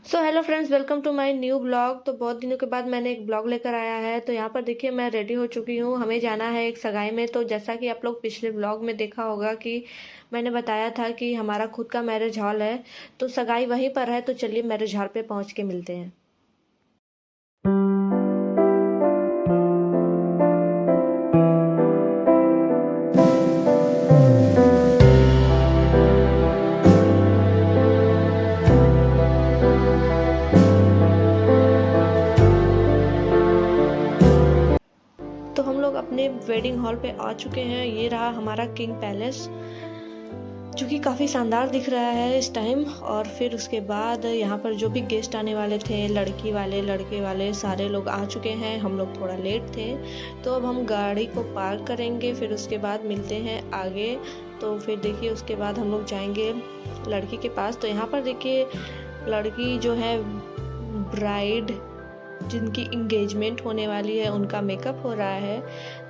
So hello friends, welcome to my new blog. तो बहुत दिनों के बाद मैंने एक ब्लॉग लेकर आया है। तो यहाँ पर देखिए मैं रेडी हो चुकी हूँ। हमें जाना है एक सगाई में। तो जैसा कि आप लोग पिछले ब्लॉग में देखा होगा कि मैंने बताया था कि हमारा खुद का मैरिज हॉल है, तो सगाई वहीं पर है। तो चलिए मैरिज हॉल पे पहुँच के मिलते हैं। तो हम लोग अपने वेडिंग हॉल पे आ चुके हैं। ये रहा हमारा किंग पैलेस, जो कि काफ़ी शानदार दिख रहा है इस टाइम। और फिर उसके बाद यहाँ पर जो भी गेस्ट आने वाले थे, लड़की वाले लड़के वाले सारे लोग आ चुके हैं। हम लोग थोड़ा लेट थे, तो अब हम गाड़ी को पार्क करेंगे, फिर उसके बाद मिलते हैं आगे। तो फिर देखिए उसके बाद हम लोग जाएंगे लड़की के पास। तो यहाँ पर देखिए लड़की जो है, ब्राइड जिनकी इंगेजमेंट होने वाली है, उनका मेकअप हो रहा है।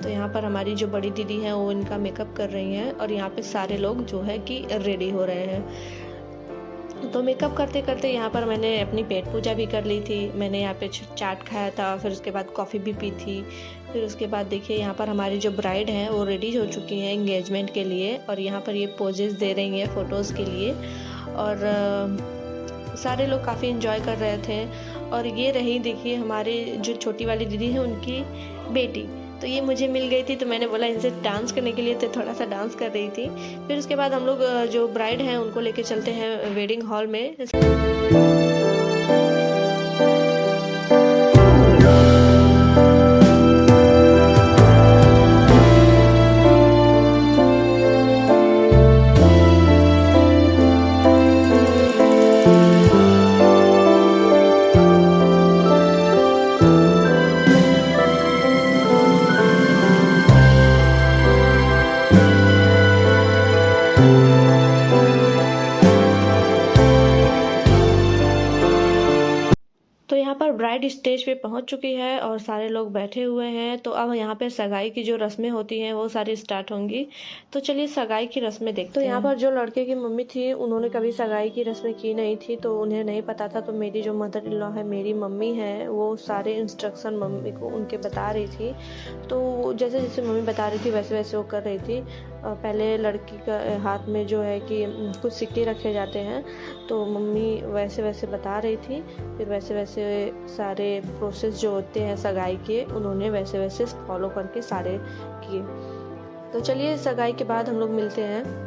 तो यहाँ पर हमारी जो बड़ी दीदी हैं वो इनका मेकअप कर रही हैं, और यहाँ पे सारे लोग जो है कि रेडी हो रहे हैं। तो मेकअप करते करते यहाँ पर मैंने अपनी पेट पूजा भी कर ली थी। मैंने यहाँ पे चाट खाया था, फिर उसके बाद कॉफ़ी भी पी थी। फिर उसके बाद देखिए यहाँ पर हमारी जो ब्राइड हैं वो रेडी हो चुकी हैं इंगेजमेंट के लिए, और यहाँ पर ये पोजेस दे रही हैं फ़ोटोज़ के लिए। और सारे लोग काफ़ी इन्जॉय कर रहे थे। और ये रही देखिए हमारे जो छोटी वाली दीदी है, उनकी बेटी। तो ये मुझे मिल गई थी, तो मैंने बोला इनसे डांस करने के लिए, तो थोड़ा सा डांस कर रही थी। फिर उसके बाद हम लोग जो ब्राइड हैं उनको लेके चलते हैं वेडिंग हॉल में। तो यहाँ पर ब्राइड स्टेज पे पहुँच चुकी है और सारे लोग बैठे हुए हैं। तो अब यहाँ पे सगाई की जो रस्में होती हैं वो सारी स्टार्ट होंगी। तो चलिए सगाई की रस्में देखते हैं। तो यहाँ पर जो लड़के की मम्मी थी, उन्होंने कभी सगाई की रस्में की नहीं थी, तो उन्हें नहीं पता था। तो मेरी जो मदर इन लॉ है, मेरी मम्मी है, वो सारे इंस्ट्रक्शन मम्मी को उनके बता रही थी। तो जैसे जैसे मम्मी बता रही थी वैसे वैसे वो कर रही थी। पहले लड़की का हाथ में जो है कि कुछ सिक्के रखे जाते हैं, तो मम्मी वैसे वैसे बता रही थी। फिर वैसे वैसे सारे प्रोसेस जो होते हैं सगाई के, उन्होंने वैसे वैसे फॉलो करके सारे किए। तो चलिए सगाई के बाद हम लोग मिलते हैं।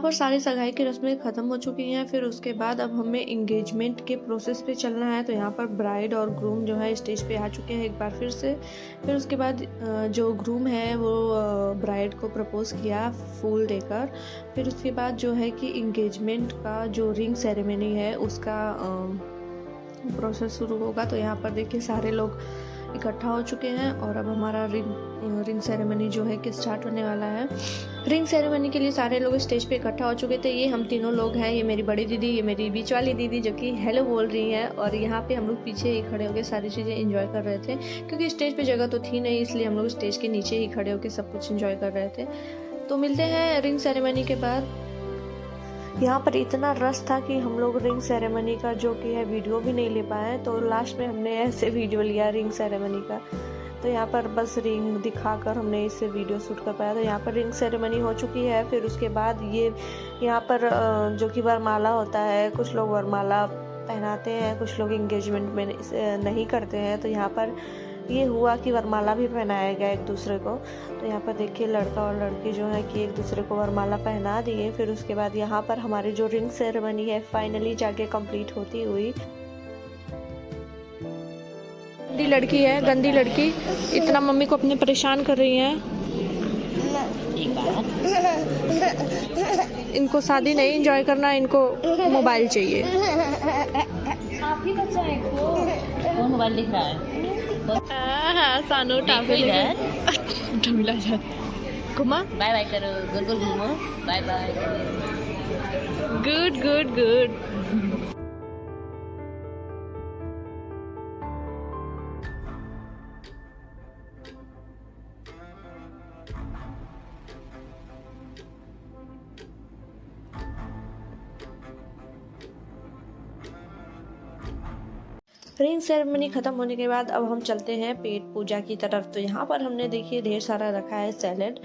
यहाँ पर सारी सगाई की रस्में ख़त्म हो चुकी हैं। फिर उसके बाद अब हमें इंगेजमेंट के प्रोसेस पे चलना है। तो यहाँ पर ब्राइड और ग्रूम जो है स्टेज पे आ चुके हैं एक बार फिर से। फिर उसके बाद जो ग्रूम है वो ब्राइड को प्रपोज़ किया फूल देकर। फिर उसके बाद जो है कि इंगेजमेंट का जो रिंग सेरेमनी है उसका प्रोसेस शुरू होगा। तो यहाँ पर देखिए सारे लोग इकट्ठा हो चुके हैं और अब हमारा रिंग सेरेमनी जो है कि स्टार्ट होने वाला है। रिंग सेरेमनी के लिए सारे लोग स्टेज पे इकट्ठा हो चुके थे। ये हम तीनों लोग हैं, ये मेरी बड़ी दीदी, ये मेरी बीच वाली दीदी जो कि हेलो बोल रही हैं, और यहाँ पे हम लोग पीछे ही खड़े होकर सारी चीज़ें एंजॉय कर रहे थे, क्योंकि स्टेज पे जगह तो थी नहीं, इसलिए हम लोग स्टेज के नीचे ही खड़े होकर सब कुछ एंजॉय कर रहे थे। तो मिलते हैं रिंग सेरेमनी के बाद। यहाँ पर इतना रश था कि हम लोग रिंग सेरेमनी का जो कि है वीडियो भी नहीं ले पाए। तो लास्ट में हमने ऐसे वीडियो लिया रिंग सेरेमनी का। तो यहाँ पर बस रिंग दिखाकर हमने इससे वीडियो शूट कर पाया। तो यहाँ पर रिंग सेरेमनी हो चुकी है। फिर उसके बाद ये यहाँ पर जो कि वरमाला होता है, कुछ लोग वरमाला पहनाते हैं, कुछ लोग इंगेजमेंट में नहीं करते हैं। तो यहाँ पर ये हुआ कि वरमाला भी पहनाया गया एक दूसरे को। तो यहाँ पर देखिए लड़का और लड़की जो है कि एक दूसरे को वरमाला पहना दिए। फिर उसके बाद यहाँ पर हमारी जो रिंग सेरेमनी है फाइनली जाके कंप्लीट होती हुई। गंदी लड़की है, गंदी लड़की इतना मम्मी को अपने परेशान कर रही है। इनको शादी नहीं एंजॉय करना, इनको मोबाइल चाहिए। आप ही बच्चा है वो मोबाइल दिख रहा है। सानू ढमीला जा घुमा। बाय बाय करो, गोल गोल घूमो, bye bye. Good good good. Ring ceremony ख़त्म होने के बाद अब हम चलते हैं पेट पूजा की तरफ। तो यहाँ पर हमने देखिए ढेर सारा रखा है सैलेड।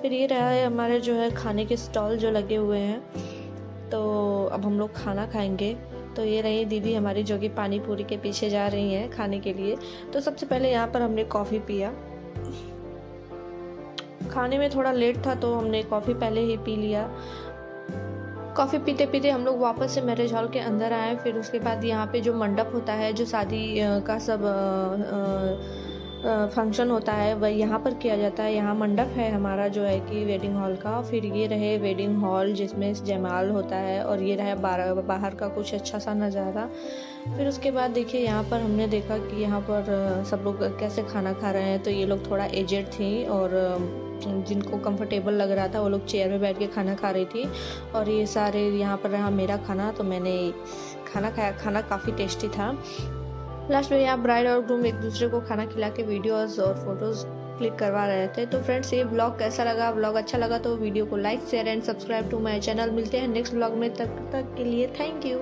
फिर ये रहा है हमारे जो है खाने के स्टॉल जो लगे हुए हैं। तो अब हम लोग खाना खाएंगे। तो ये रही दीदी हमारी जो कि पानी पूरी के पीछे जा रही हैं खाने के लिए। तो सबसे पहले यहाँ पर हमने कॉफ़ी पिया। खाने में थोड़ा लेट था तो हमने कॉफ़ी पहले ही पी लिया। कॉफ़ी पीते पीते हम लोग वापस से मैरिज हॉल के अंदर आए। फिर उसके बाद यहाँ पे जो मंडप होता है, जो शादी का सब फंक्शन होता है, वह यहाँ पर किया जाता है। यहाँ मंडप है हमारा जो है कि वेडिंग हॉल का। फिर ये रहे वेडिंग हॉल जिसमें जयमाल होता है, और ये रहा बाहर का कुछ अच्छा सा नज़ारा। फिर उसके बाद देखिए यहाँ पर हमने देखा कि यहाँ पर सब लोग कैसे खाना खा रहे हैं। तो ये लोग थोड़ा एजेड थी और जिनको कंफर्टेबल लग रहा था वो लोग चेयर में बैठ के खाना खा रही थी। और ये सारे यहाँ पर रहा मेरा खाना, तो मैंने खाना खाया। खाना काफ़ी टेस्टी था। लास्ट में यहाँ ब्राइड और ग्रूम एक दूसरे को खाना खिला के वीडियोस और फोटोज़ क्लिक करवा रहे थे। तो फ्रेंड्स ये ब्लॉग कैसा लगा? ब्लॉग अच्छा लगा तो वीडियो को like share and subscribe to my channel. मिलते हैं नेक्स्ट ब्लॉग में, तब तक के लिए थैंक यू।